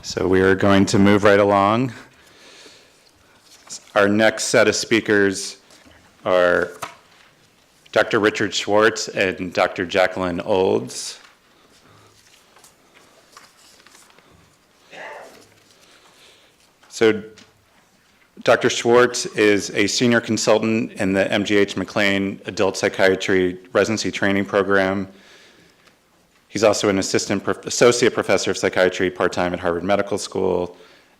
So we are going to move right along. Our next set of speakers are Dr. Richard Schwartz and Dr. Jacqueline Olds. So Dr. Schwartz is a senior consultant in the MGH McLean Adult Psychiatry Residency Training Program. He's also an associate professor of psychiatry part-time at Harvard Medical School,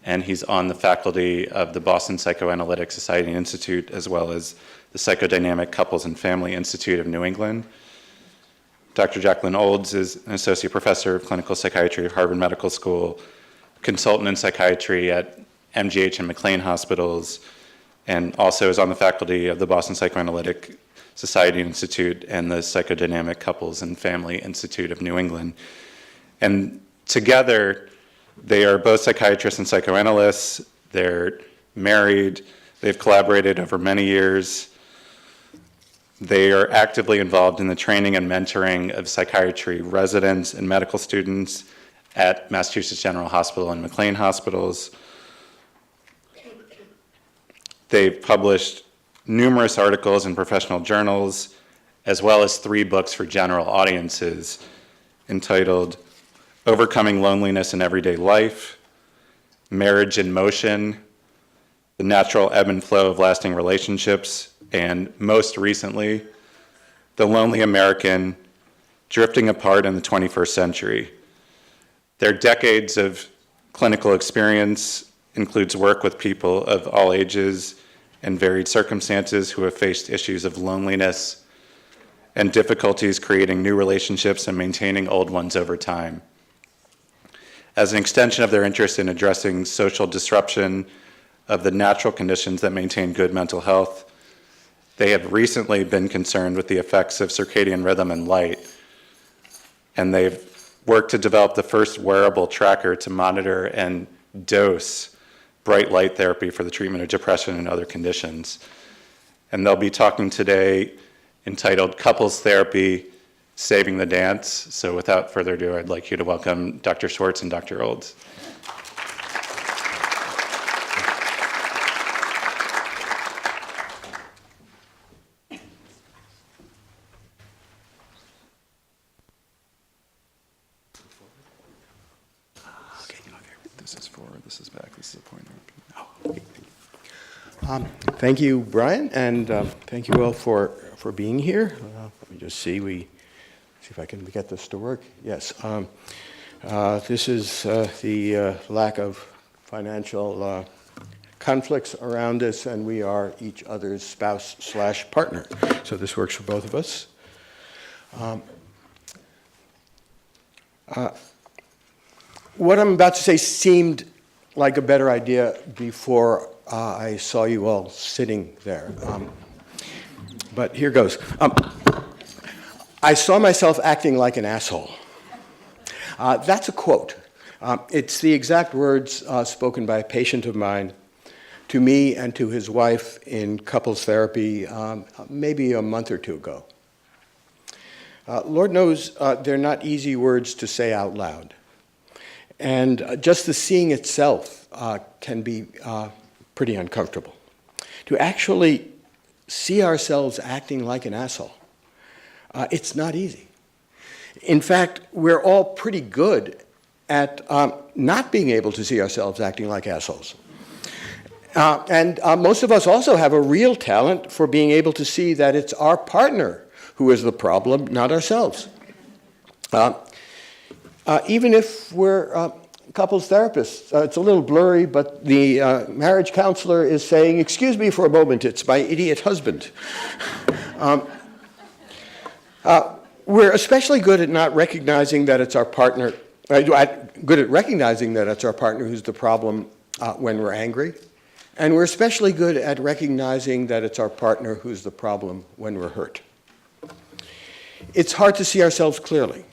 and he's on the faculty of the Boston Psychoanalytic Society Institute, as well as the Psychodynamic Couples and Family Institute of New England. Dr. Jacqueline Olds is an associate professor of clinical psychiatry at Harvard Medical School, consultant in psychiatry at MGH and McLean hospitals, and also is on the faculty of the Boston Psychoanalytic Society Institute and the Psychodynamic Couples and Family Institute of New England. And together, they are both psychiatrists and psychoanalysts. They're married. They've collaborated over many years. They are actively involved in the training and mentoring of psychiatry residents and medical students at Massachusetts General Hospital and McLean hospitals. They've published numerous articles in professional journals, as well as 3 books for general audiences entitled Overcoming Loneliness in Everyday Life, Marriage in Motion, The Natural Ebb and Flow of Lasting Relationships, and most recently, The Lonely American, Drifting Apart in the 21st Century. Their decades of clinical experience includes work with people of all ages and varied circumstances who have faced issues of loneliness and difficulties creating new relationships and maintaining old ones over time. As an extension of their interest in addressing social disruption of the natural conditions that maintain good mental health, they have recently been concerned with the effects of circadian rhythm and light, and they've worked to develop the first wearable tracker to monitor and dose bright light therapy for the treatment of depression and other conditions. And they'll be talking today entitled Couples Therapy, Saving the Dance. So without further ado, I'd like you to welcome Dr. Schwartz and Dr. Olds. This is back. This is a pointer. Thank you, Brian, and thank you all for being here. Let me just see if I can get this to work. Yes. This is the lack of financial conflicts around us, and we are each other's spouse/partner. So this works for both of us. What I'm about to say seemed like a better idea before I saw you all sitting there. But here goes. I saw myself acting like an asshole. That's a quote. It's the exact words spoken by a patient of mine to me and to his wife in couples therapy maybe a month or 2 ago. Lord knows they're not easy words to say out loud. And just the seeing itself can be pretty uncomfortable. To actually see ourselves acting like an asshole, it's not easy. In fact, we're all pretty good at not being able to see ourselves acting like assholes. And most of us also have a real talent for being able to see that it's our partner who is the problem, not ourselves. Even if we're couples therapists, it's a little blurry, but the marriage counselor is saying, "Excuse me for a moment, it's my idiot husband." We're especially good at not recognizing that it's our partner, good at recognizing that it's our partner who's the problem when we're angry, and we're especially good at recognizing that it's our partner who's the problem when we're hurt. It's hard to see ourselves clearly,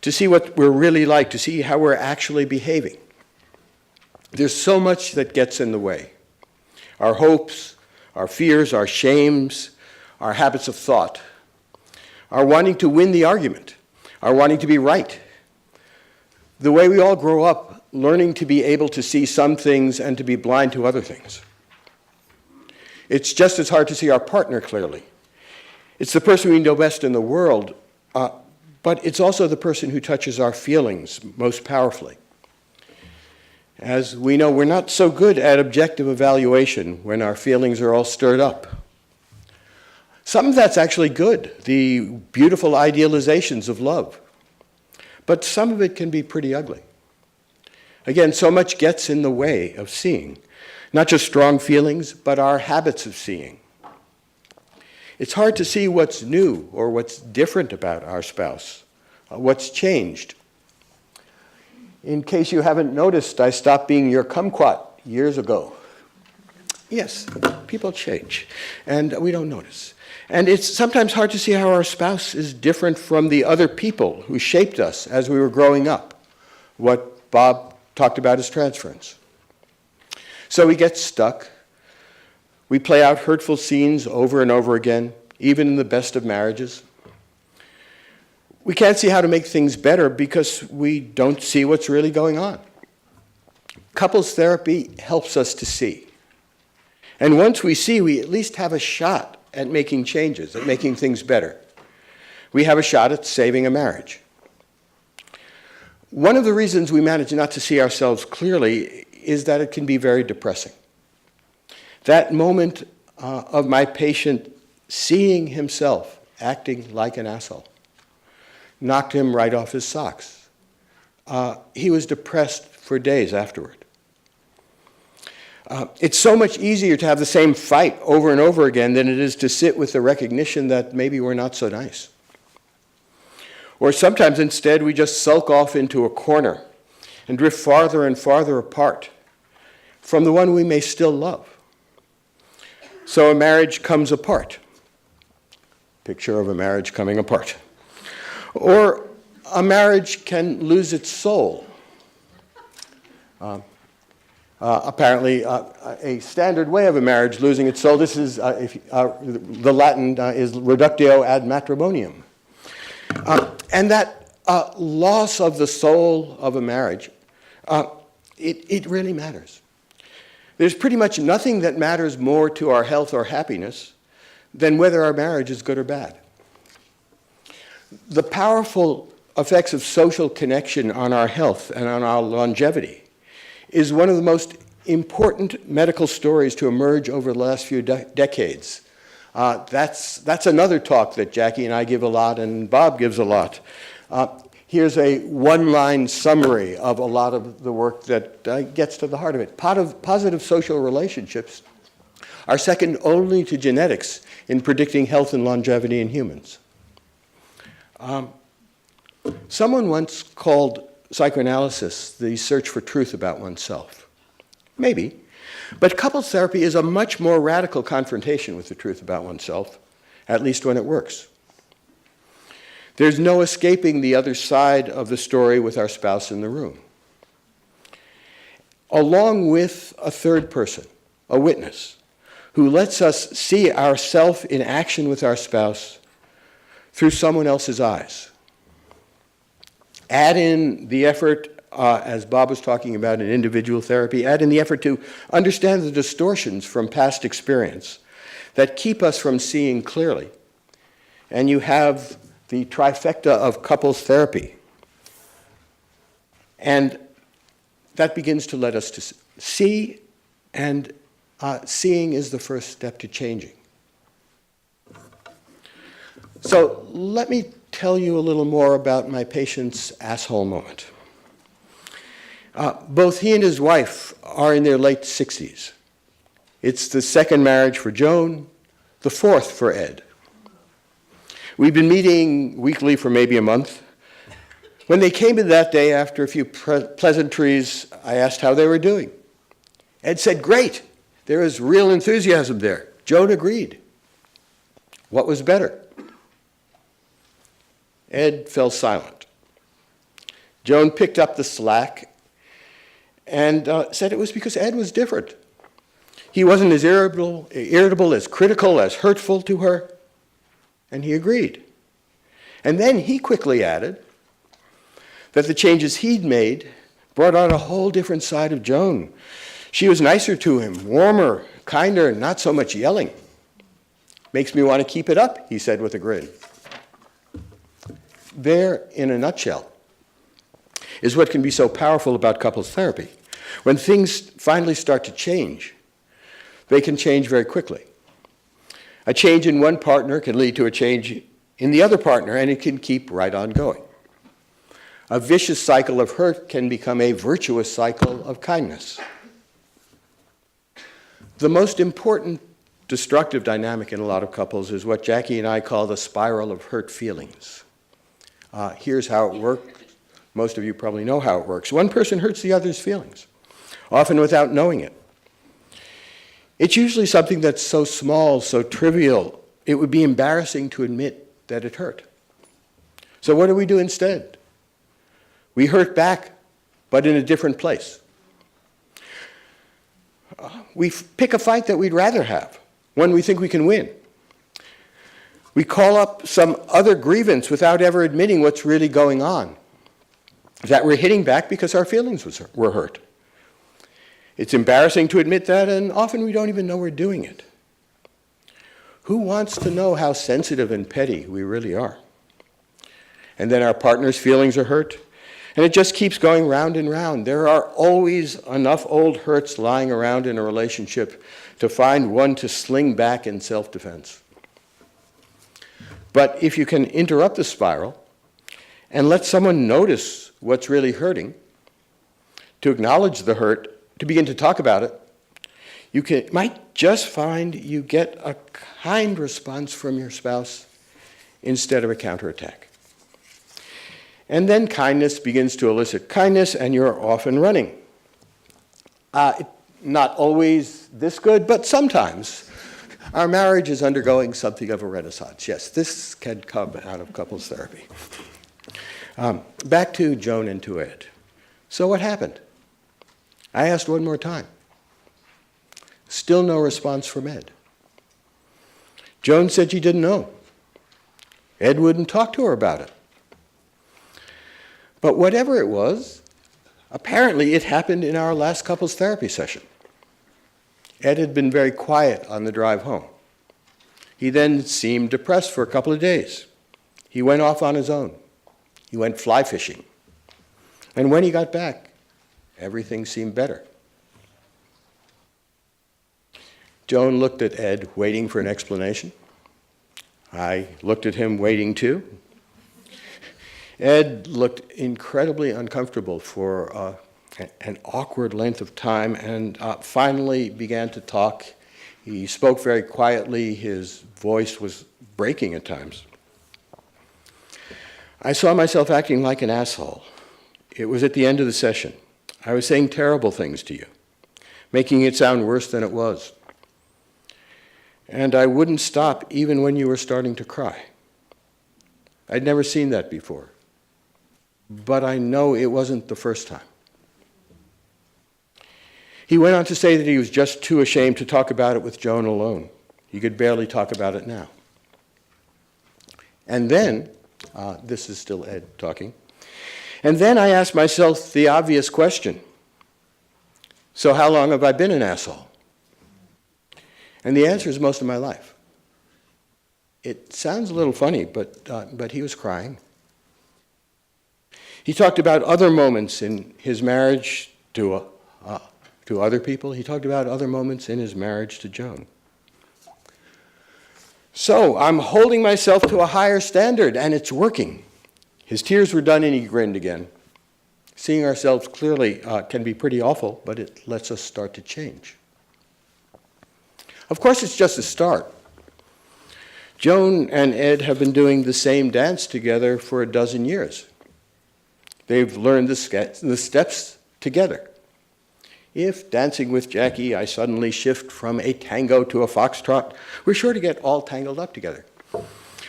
to see what we're really like, to see how we're actually behaving. There's so much that gets in the way. Our hopes, our fears, our shames, our habits of thought, our wanting to win the argument, our wanting to be right. the way we all grow up, learning to be able to see some things and to be blind to other things. It's just as hard to see our partner clearly. It's the person we know best in the world, but it's also the person who touches our feelings most powerfully. As we know, we're not so good at objective evaluation when our feelings are all stirred up. Some of that's actually good, the beautiful idealizations of love. But some of it can be pretty ugly. Again, so much gets in the way of seeing, not just strong feelings, but our habits of seeing. It's hard to see what's new or what's different about our spouse, what's changed. In case you haven't noticed, I stopped being your kumquat years ago. Yes, people change, and we don't notice. And it's sometimes hard to see how our spouse is different from the other people who shaped us as we were growing up, what Bob talked about as transference. So we get stuck. We play out hurtful scenes over and over again, even in the best of marriages. We can't see how to make things better because we don't see what's really going on. Couples therapy helps us to see. And once we see, we at least have a shot at making changes, at making things better. We have a shot at saving a marriage. One of the reasons we manage not to see ourselves clearly is that it can be very depressing. That moment of my patient seeing himself acting like an asshole knocked him right off his socks. He was depressed for days afterward. It's so much easier to have the same fight over and over again than it is to sit with the recognition that maybe we're not so nice. Or sometimes instead we just sulk off into a corner and drift farther and farther apart from the one we may still love. So a marriage comes apart. Picture of a marriage coming apart. Or a marriage can lose its soul. Apparently, a standard way of a marriage losing its soul, this is, the Latin is reductio ad matrimonium. And that loss of the soul of a marriage, it really matters. There's pretty much nothing that matters more to our health or happiness than whether our marriage is good or bad. The powerful effects of social connection on our health and on our longevity is one of the most important medical stories to emerge over the last few decades. That's another talk that Jackie and I give a lot and Bob gives a lot. Here's a one-line summary of a lot of the work that gets to the heart of it. Positive social relationships are second only to genetics in predicting health and longevity in humans. Someone once called psychoanalysis the search for truth about oneself. Maybe. But couples therapy is a much more radical confrontation with the truth about oneself, at least when it works. There's no escaping the other side of the story with our spouse in the room. Along with a third person, a witness, who lets us see ourselves in action with our spouse through someone else's eyes. Add in the effort, as Bob was talking about in individual therapy, add in the effort to understand the distortions from past experience that keep us from seeing clearly. And you have the trifecta of couples therapy. And that begins to let us to see, and seeing is the first step to changing. So let me tell you a little more about my patient's asshole moment. Both he and his wife are in their late 60s. It's the second marriage for Joan, the fourth for Ed. We've been meeting weekly for maybe a month. When they came in that day, after a few pleasantries, I asked how they were doing. Ed said, "Great. There is real enthusiasm there." Joan agreed. What was better? Ed fell silent. Joan picked up the slack and said it was because Ed was different. He wasn't as irritable, as critical, as hurtful to her, and he agreed. And then he quickly added, that the changes he'd made brought out a whole different side of Joan. She was nicer to him, warmer, kinder, not so much yelling. Makes me want to keep it up, he said with a grin. There, in a nutshell, is what can be so powerful about couples therapy. When things finally start to change, they can change very quickly. A change in one partner can lead to a change in the other partner, and it can keep right on going. A vicious cycle of hurt can become a virtuous cycle of kindness. The most important destructive dynamic in a lot of couples is what Jackie and I call the spiral of hurt feelings. Here's how it works. Most of you probably know how it works. One person hurts the other's feelings, often without knowing it. It's usually something that's so small, so trivial, it would be embarrassing to admit that it hurt. So what do we do instead? We hurt back, but in a different place. We pick a fight that we'd rather have, one we think we can win. We call up some other grievance without ever admitting what's really going on, that we're hitting back because our feelings were hurt. It's embarrassing to admit that, and often we don't even know we're doing it. Who wants to know how sensitive and petty we really are? And then our partner's feelings are hurt, and it just keeps going round and round. There are always enough old hurts lying around in a relationship to find one to sling back in self-defense. But if you can interrupt the spiral and let someone notice what's really hurting, to acknowledge the hurt, to begin to talk about it, you might just find you get a kind response from your spouse instead of a counterattack. And then kindness begins to elicit kindness, and you're off and running. Not always this good, but sometimes. Our marriage is undergoing something of a renaissance. Yes, this can come out of couples therapy. Back to Joan and to Ed. So what happened? I asked one more time. Still no response from Ed. Joan said she didn't know. Ed wouldn't talk to her about it. But whatever it was, apparently it happened in our last couples therapy session. Ed had been very quiet on the drive home. He then seemed depressed for a couple of days. He went off on his own. He went fly fishing. And when he got back, everything seemed better. Joan looked at Ed, waiting for an explanation. I looked at him, waiting too. Ed looked incredibly uncomfortable for an awkward length of time, and finally began to talk. He spoke very quietly. His voice was breaking at times. I saw myself acting like an asshole. It was at the end of the session. I was saying terrible things to you, making it sound worse than it was. And I wouldn't stop even when you were starting to cry. I'd never seen that before. But I know it wasn't the first time. He went on to say that he was just too ashamed to talk about it with Joan alone. He could barely talk about it now. And then, this is still Ed talking, and then I asked myself the obvious question. So how long have I been an asshole? And the answer is most of my life. It sounds a little funny, but he was crying. He talked about other moments in his marriage to other people. He talked about other moments in his marriage to Joan. So I'm holding myself to a higher standard, and it's working. His tears were done, and he grinned again. Seeing ourselves clearly can be pretty awful, but it lets us start to change. Of course, it's just a start. Joan and Ed have been doing the same dance together for 12 years. They've learned the steps together. If, dancing with Jackie, I suddenly shift from a tango to a foxtrot, we're sure to get all tangled up together.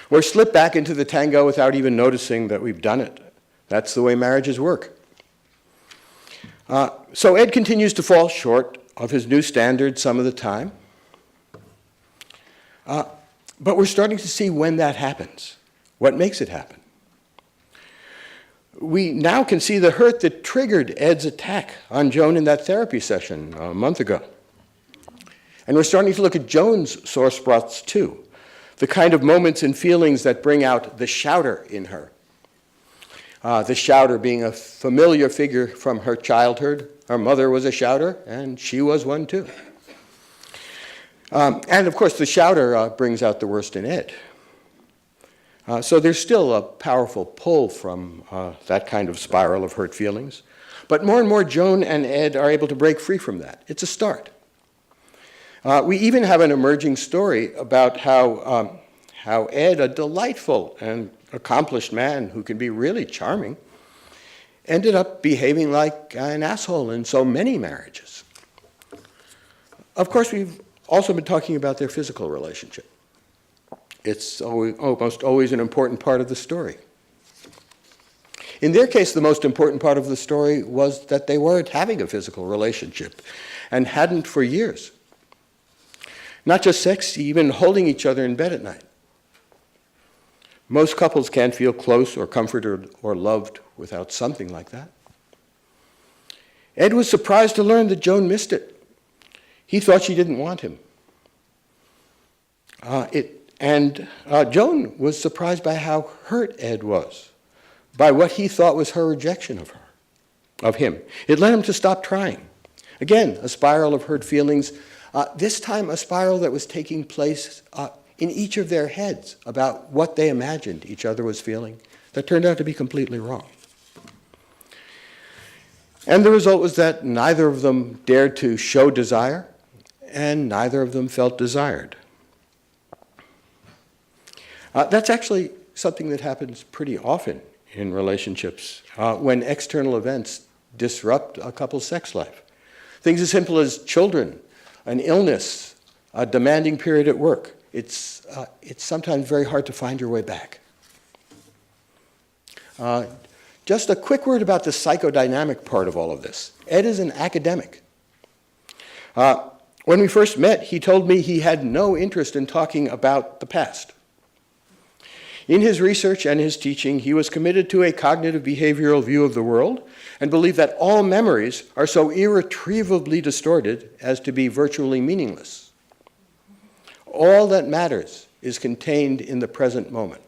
Or slip back into the tango without even noticing that we've done it. That's the way marriages work. So Ed continues to fall short of his new standard some of the time. But we're starting to see when that happens. What makes it happen? we now can see the hurt that triggered Ed's attack on Joan in that therapy session a month ago. And we're starting to look at Joan's sore spots too, the kind of moments and feelings that bring out the shouter in her. The shouter being a familiar figure from her childhood. Her mother was a shouter, and she was one too. And of course, the shouter brings out the worst in Ed. So there's still a powerful pull from that kind of spiral of hurt feelings. But more and more, Joan and Ed are able to break free from that. It's a start. We even have an emerging story about how Ed, a delightful and accomplished man who can be really charming, ended up behaving like an asshole in so many marriages. Of course, we've also been talking about their physical relationship. It's almost always an important part of the story. In their case, the most important part of the story was that they weren't having a physical relationship and hadn't for years. Not just sex, even holding each other in bed at night. Most couples can't feel close or comforted or loved without something like that. Ed was surprised to learn that Joan missed it. He thought she didn't want him. Joan was surprised by how hurt Ed was, by what he thought was her rejection of him. It led him to stop trying. Again, a spiral of hurt feelings, this time a spiral that was taking place in each of their heads about what they imagined each other was feeling that turned out to be completely wrong. And the result was that neither of them dared to show desire, and neither of them felt desired. That's actually something that happens pretty often in relationships when external events disrupt a couple's sex life. Things as simple as children, an illness, a demanding period at work. It's sometimes very hard to find your way back. Just a quick word about the psychodynamic part of all of this. Ed is an academic. When we first met, he told me he had no interest in talking about the past. In his research and his teaching, he was committed to a cognitive behavioral view of the world and believed that all memories are so irretrievably distorted as to be virtually meaningless. All that matters is contained in the present moment.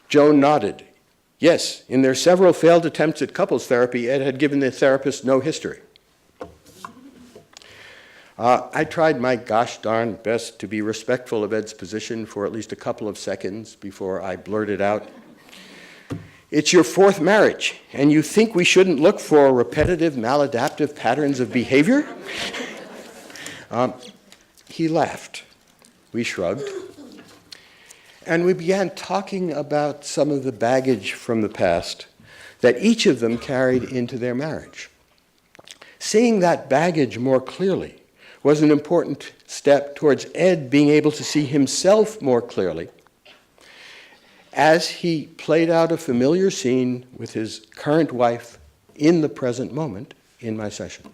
Joan nodded. Yes, in their several failed attempts at couples therapy, Ed had given the therapist no history. I tried my gosh darn best to be respectful of Ed's position for at least a couple of seconds before I blurted out, "It's your fourth marriage, and you think we shouldn't look for repetitive, maladaptive patterns of behavior?" He laughed. We shrugged. And we began talking about some of the baggage from the past that each of them carried into their marriage. Seeing that baggage more clearly was an important step towards Ed being able to see himself more clearly as he played out a familiar scene with his current wife in the present moment in my session.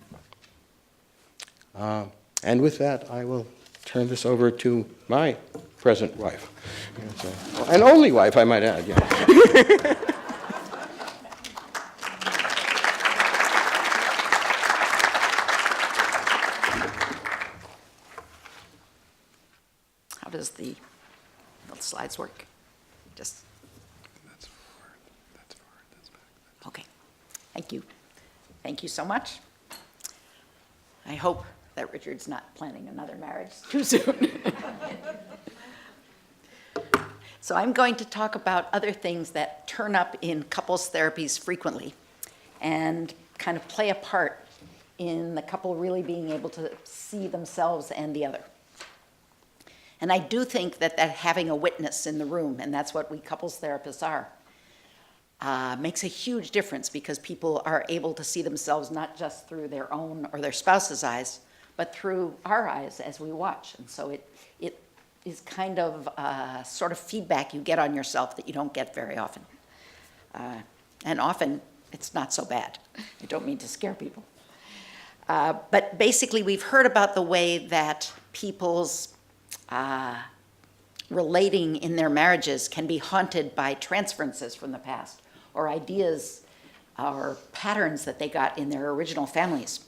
And with that, I will turn this over to my present wife. An only wife, I might add. Yeah. How does the slides work? Just. That's forward, that's back. Okay. Thank you. Thank you so much. I hope that Richard's not planning another marriage too soon. So I'm going to talk about other things that turn up in couples therapies frequently and kind of play a part in the couple really being able to see themselves and the other. And I do think that having a witness in the room, and that's what we couples therapists are, makes a huge difference because people are able to see themselves not just through their own or their spouse's eyes, but through our eyes as we watch. And so it is kind of sort of feedback you get on yourself that you don't get very often. And often it's not so bad. I don't mean to scare people. But basically we've heard about the way that people's relating in their marriages can be haunted by transferences from the past or ideas or patterns that they got in their original families.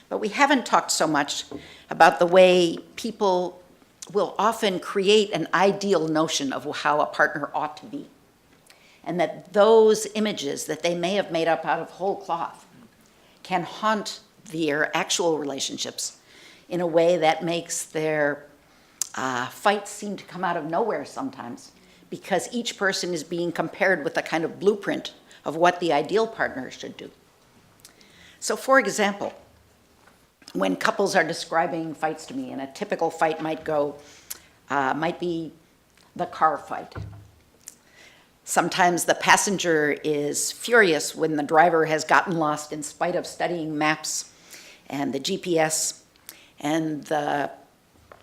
But we haven't talked so much about the way people will often create an ideal notion of how a partner ought to be. And that those images that they may have made up out of whole cloth can haunt their actual relationships in a way that makes their fights seem to come out of nowhere sometimes, because each person is being compared with a kind of blueprint of what the ideal partner should do. So for example, when couples are describing fights to me, and a typical fight might be the car fight. Sometimes the passenger is furious when the driver has gotten lost in spite of studying maps and the GPS, and the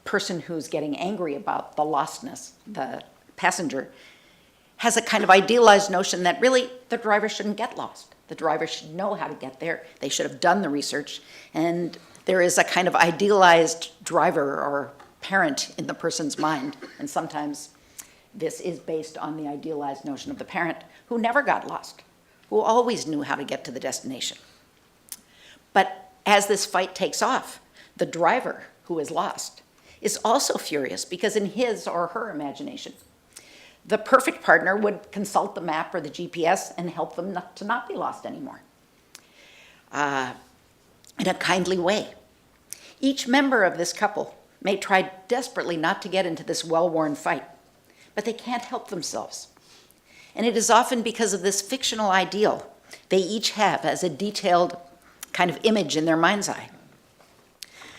person who's getting angry about the lostness, the passenger, has a kind of idealized notion that really the driver shouldn't get lost. The driver should know how to get there. They should have done the research. And there is a kind of idealized driver or parent in the person's mind. And sometimes this is based on the idealized notion of the parent who never got lost, who always knew how to get to the destination. But as this fight takes off, the driver who is lost is also furious because in his or her imagination, the perfect partner would consult the map or the GPS and help them to not be lost anymore in a kindly way. Each member of this couple may try desperately not to get into this well-worn fight, but they can't help themselves. And it is often because of this fictional ideal they each have as a detailed kind of image in their mind's eye.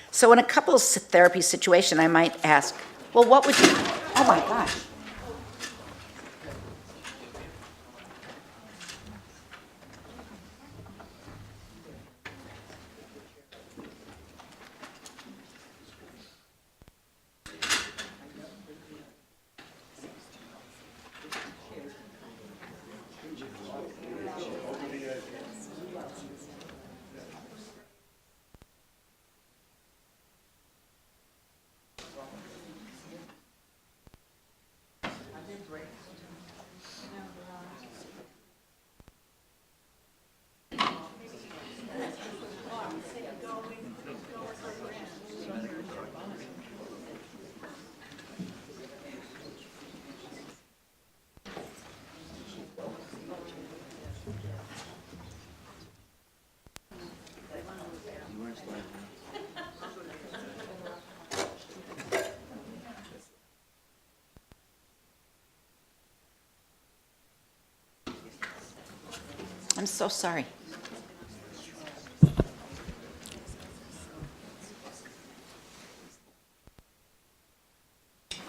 So in a couples therapy situation, I might ask, well, what would you, oh my gosh. I'm so sorry.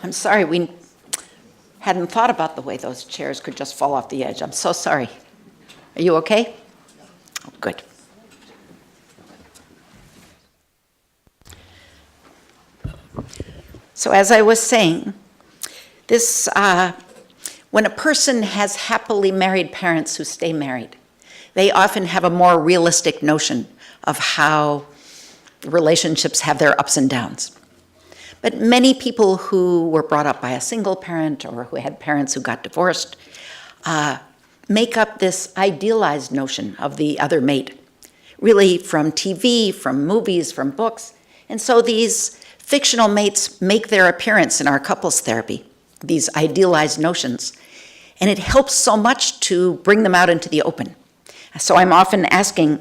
I'm sorry, we hadn't thought about the way those chairs could just fall off the edge. I'm so sorry. Are you okay? Oh, good. So as I was saying, this, when a person has happily married parents who stay married, they often have a more realistic notion of how relationships have their ups and downs. But many people who were brought up by a single parent or who had parents who got divorced make up this idealized notion of the other mate, really from TV, from movies, from books. And so these fictional mates make their appearance in our couples therapy, these idealized notions. And it helps so much to bring them out into the open. So I'm often asking,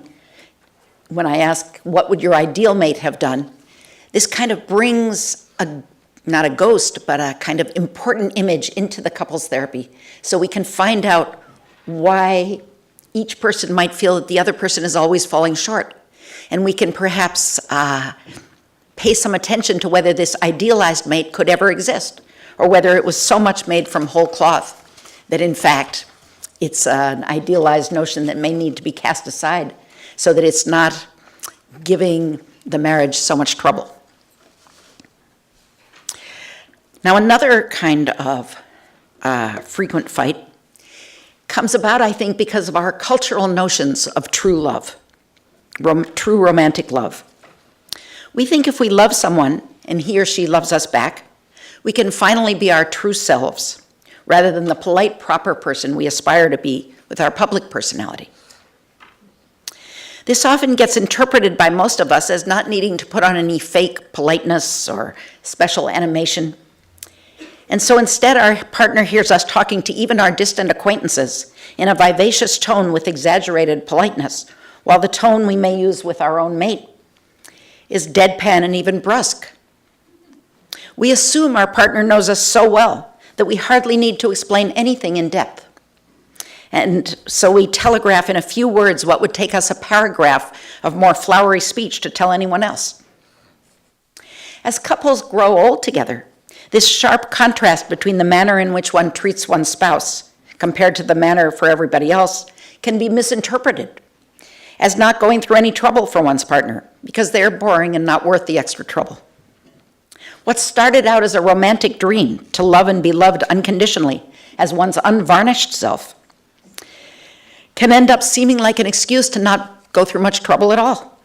when I ask, what would your ideal mate have done? This kind of brings not a ghost, but a kind of important image into the couples therapy so we can find out why each person might feel that the other person is always falling short. And we can perhaps pay some attention to whether this idealized mate could ever exist, or whether it was so much made from whole cloth that in fact it's an idealized notion that may need to be cast aside so that it's not giving the marriage so much trouble. Now, another kind of frequent fight comes about, I think, because of our cultural notions of true love, true romantic love. We think if we love someone and he or she loves us back, We can finally be our true selves, rather than the polite, proper person we aspire to be with our public personality. This often gets interpreted by most of us as not needing to put on any fake politeness or special animation. And so instead, our partner hears us talking to even our distant acquaintances in a vivacious tone with exaggerated politeness, while the tone we may use with our own mate is deadpan and even brusque. We assume our partner knows us so well that we hardly need to explain anything in depth. And so we telegraph in a few words what would take us a paragraph of more flowery speech to tell anyone else. As couples grow old together, this sharp contrast between the manner in which one treats one's spouse compared to the manner for everybody else can be misinterpreted as not going through any trouble for one's partner because they're boring and not worth the extra trouble. What started out as a romantic dream to love and be loved unconditionally as one's unvarnished self can end up seeming like an excuse to not go through much trouble at all.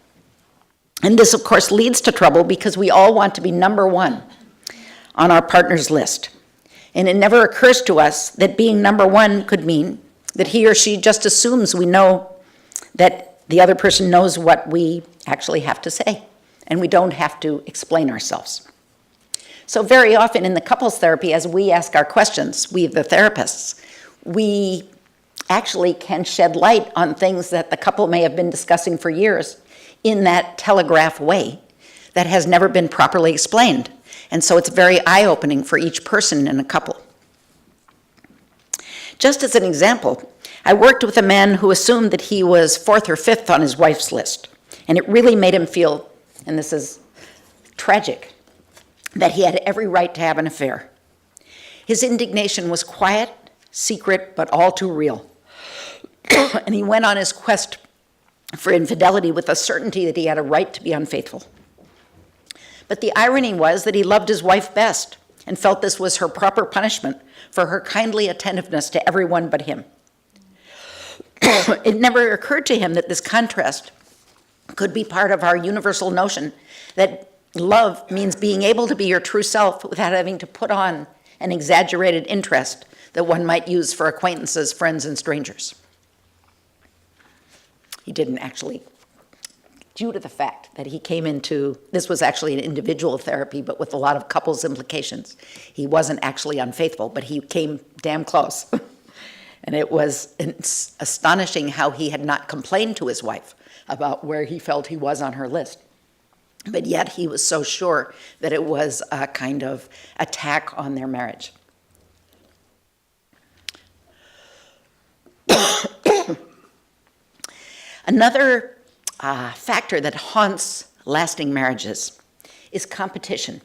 And this, of course, leads to trouble because we all want to be number one on our partner's list. And it never occurs to us that being number one could mean that he or she just assumes we know that the other person knows what we actually have to say, and we don't have to explain ourselves. So very often in the couples therapy, as we ask our questions, we the therapists, we actually can shed light on things that the couple may have been discussing for years in that telegraph way that has never been properly explained. And so it's very eye-opening for each person in a couple. Just as an example, I worked with a man who assumed that he was fourth or fifth on his wife's list. And it really made him feel, and this is tragic, that he had every right to have an affair. His indignation was quiet, secret, but all too real. And he went on his quest for infidelity with a certainty that he had a right to be unfaithful. But the irony was that he loved his wife best and felt this was her proper punishment for her kindly attentiveness to everyone but him. It never occurred to him that this contrast could be part of our universal notion that love means being able to be your true self without having to put on an exaggerated interest that one might use for acquaintances, friends, and strangers. He didn't actually, due to the fact that he came into, this was actually an individual therapy, but with a lot of couples implications. He wasn't actually unfaithful, but he came damn close. And it was astonishing how he had not complained to his wife about where he felt he was on her list. But yet he was so sure that it was a kind of attack on their marriage. Another factor that haunts lasting marriages is competition.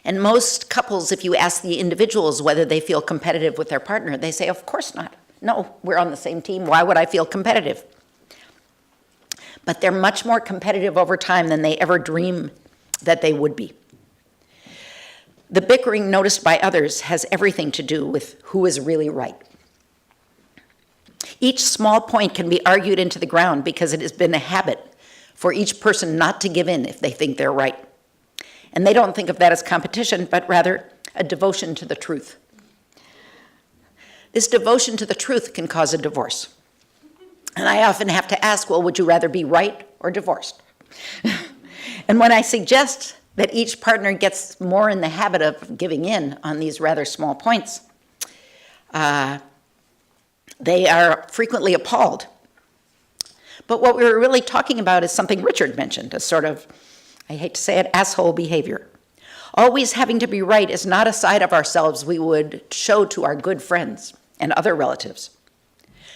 And most couples, if you ask the individuals whether they feel competitive with their partner, they say, of course not. No, we're on the same team. Why would I feel competitive? But they're much more competitive over time than they ever dream that they would be. The bickering noticed by others has everything to do with who is really right. Each small point can be argued into the ground because it has been a habit for each person not to give in if they think they're right. And they don't think of that as competition, but rather a devotion to the truth. This devotion to the truth can cause a divorce. And I often have to ask, well, would you rather be right or divorced? And when I suggest that each partner gets more in the habit of giving in on these rather small points, they are frequently appalled. But what we were really talking about is something Richard mentioned, a sort of, I hate to say it, asshole behavior. Always having to be right is not a side of ourselves we would show to our good friends and other relatives.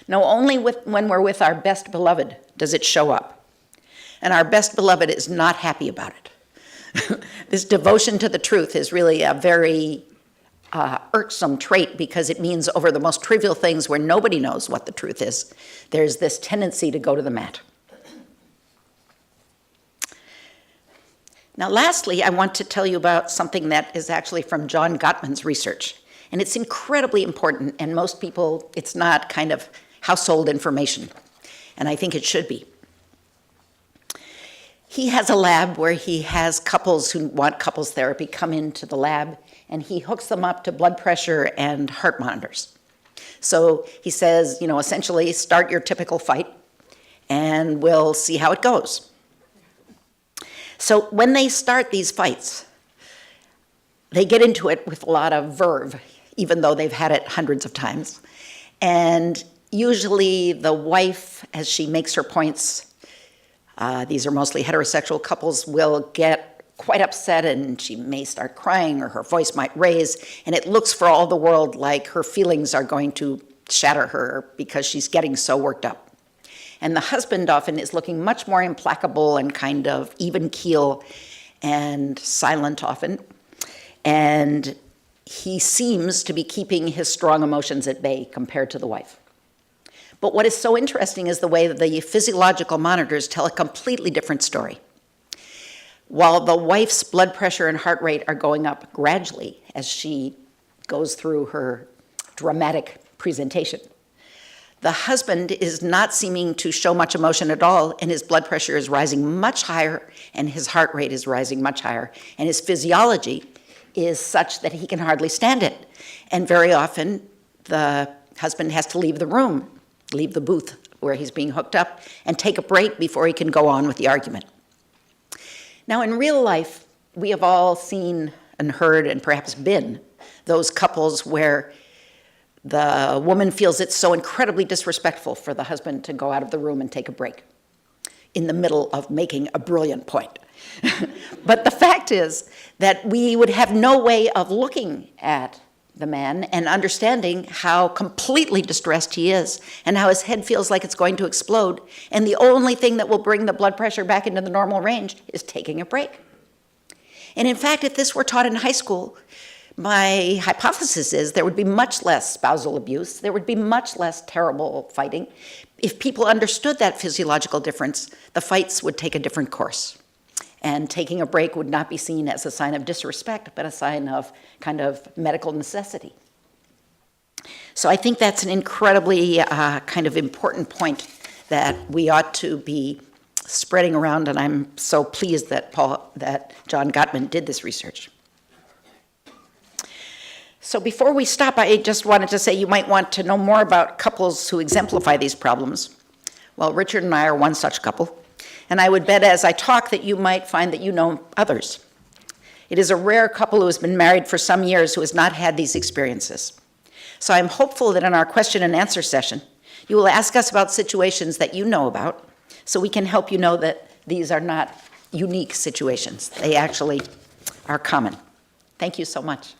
No, only when we're with our best beloved does it show up. And our best beloved is not happy about it. This devotion to the truth is really a very irksome trait because it means over the most trivial things where nobody knows what the truth is, there's this tendency to go to the mat. Now, lastly, I want to tell you about something that is actually from John Gottman's research. And it's incredibly important, and most people, it's not kind of household information. And I think it should be. he has a lab where he has couples who want couples therapy come into the lab, and he hooks them up to blood pressure and heart monitors. So he says, you know, essentially start your typical fight and we'll see how it goes. So when they start these fights, they get into it with a lot of verve, even though they've had it hundreds of times. And usually the wife, as she makes her points, these are mostly heterosexual couples, will get quite upset and she may start crying or her voice might raise, and it looks for all the world like her feelings are going to shatter her because she's getting so worked up. And the husband often is looking much more implacable and kind of even keel and silent often. And he seems to be keeping his strong emotions at bay compared to the wife. But what is so interesting is the way that the physiological monitors tell a completely different story. While the wife's blood pressure and heart rate are going up gradually as she goes through her dramatic presentation, the husband is not seeming to show much emotion at all, and his blood pressure is rising much higher, and his heart rate is rising much higher, and his physiology is such that he can hardly stand it. And very often, the husband has to leave the room, leave the booth where he's being hooked up, and take a break before he can go on with the argument. Now, in real life, we have all seen and heard and perhaps been those couples where the woman feels it's so incredibly disrespectful for the husband to go out of the room and take a break in the middle of making a brilliant point. But the fact is that we would have no way of looking at the man and understanding how completely distressed he is and how his head feels like it's going to explode. And the only thing that will bring the blood pressure back into the normal range is taking a break. And in fact, if this were taught in high school, my hypothesis is there would be much less spousal abuse, there would be much less terrible fighting. If people understood that physiological difference, the fights would take a different course. And taking a break would not be seen as a sign of disrespect, but a sign of kind of medical necessity. So I think that's an incredibly kind of important point that we ought to be spreading around, and I'm so pleased that John Gottman did this research. So before we stop, I just wanted to say you might want to know more about couples who exemplify these problems. Well, Richard and I are one such couple, and I would bet as I talk that you might find that you know others. It is a rare couple who has been married for some years who has not had these experiences. So I'm hopeful that in our question and answer session, you will ask us about situations that you know about, so we can help you know that these are not unique situations. They actually are common. Thank you so much.